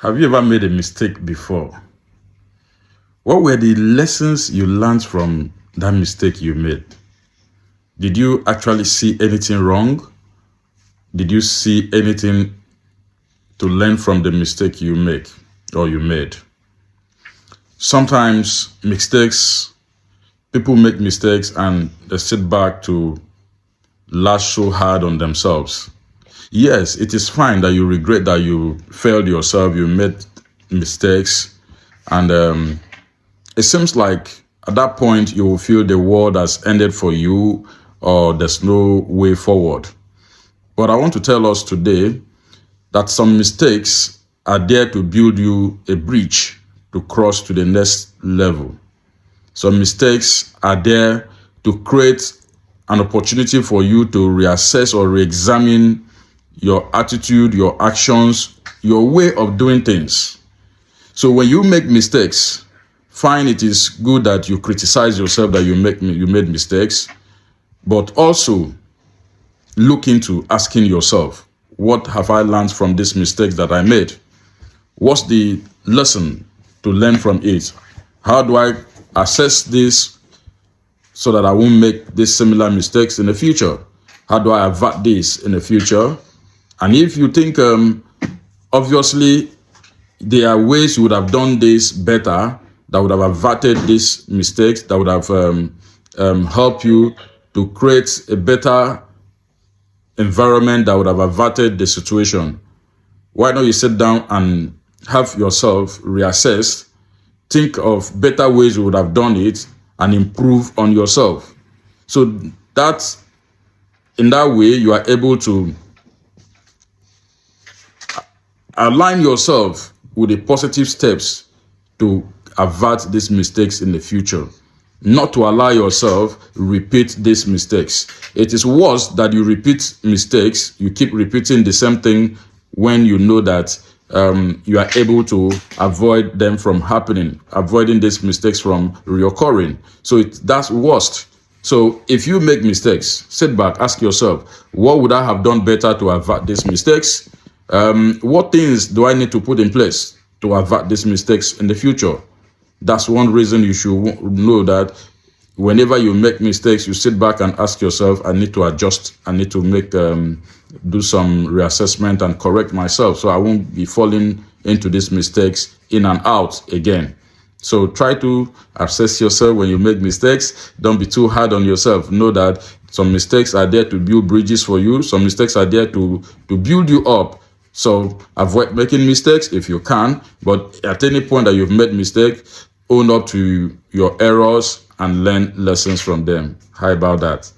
Have you ever made a mistake before? What were the lessons you learned from that mistake you made? Did you actually see anything wrong? Did you see anything to learn from the mistake you make or you made? Sometimes people make mistakes and they sit back to lash so hard on themselves. Yes, it is fine that you regret that you failed yourself, you made mistakes, and it seems like at that point you will feel the world has ended for you or there's no way forward. But I want to tell us today that some mistakes are there to build you a bridge to cross to the next level. Some mistakes are there to create an opportunity for you to reassess or re-examine your attitude, your actions, your way of doing things. So when you make mistakes, fine, it is good that you criticize yourself that you made mistakes, but also look into asking yourself, what have I learned from these mistakes that I made? What's the lesson to learn from it? How do I assess this so that I won't make these similar mistakes in the future? How do I avert this in the future? And if you think, obviously, there are ways you would have done this better, that would have averted these mistakes, that would have helped you to create a better environment that would have averted the situation. Why don't you sit down and have yourself reassessed, think of better ways you would have done it, and improve on yourself. So that in that way, you are able to align yourself with the positive steps to avert these mistakes in the future, not to allow yourself repeat these mistakes. It is worse that you repeat mistakes, you keep repeating the same thing when you know that you are able to avoid them from happening, avoiding these mistakes from reoccurring. So that's worst. So if you make mistakes, sit back, ask yourself, what would I have done better to avert these mistakes? What things do I need to put in place to avert these mistakes in the future? That's one reason you should know that whenever you make mistakes, you sit back and ask yourself, I need to adjust, I need to do some reassessment and correct myself so I won't be falling into these mistakes in and out again. So try to assess yourself when you make mistakes. Don't be too hard on yourself. Know that some mistakes are there to build bridges for you. Some mistakes are there to build you up. So avoid making mistakes if you can. But at any point that you've made mistakes, own up to your errors and learn lessons from them. How about that?